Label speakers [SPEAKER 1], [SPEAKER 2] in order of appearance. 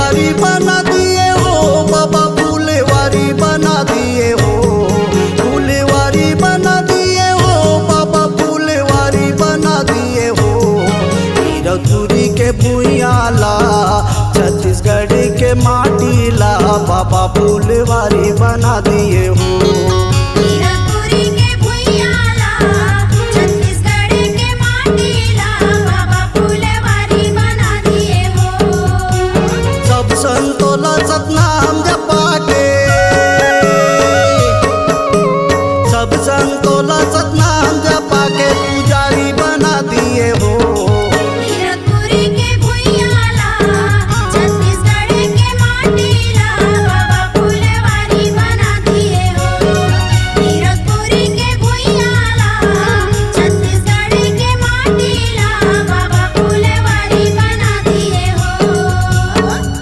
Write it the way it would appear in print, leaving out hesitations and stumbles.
[SPEAKER 1] फुलेवारी बना दिए हो बाबा, फुलेवारी बना दिए हो, फुलेवारी बना दिए हो बाबा, फुलेवारी बना दिए हो। हीरपुरी के भुइयाला छत्तीसगढ़ के माटीला बाबा फुलेवारी बना दिए हो।
[SPEAKER 2] हीरपुरी के भुइयाला छत्तीसगढ़ के माटीला बाबा फुलेवारी बना दिए हो।
[SPEAKER 1] सब संतोला सतनाम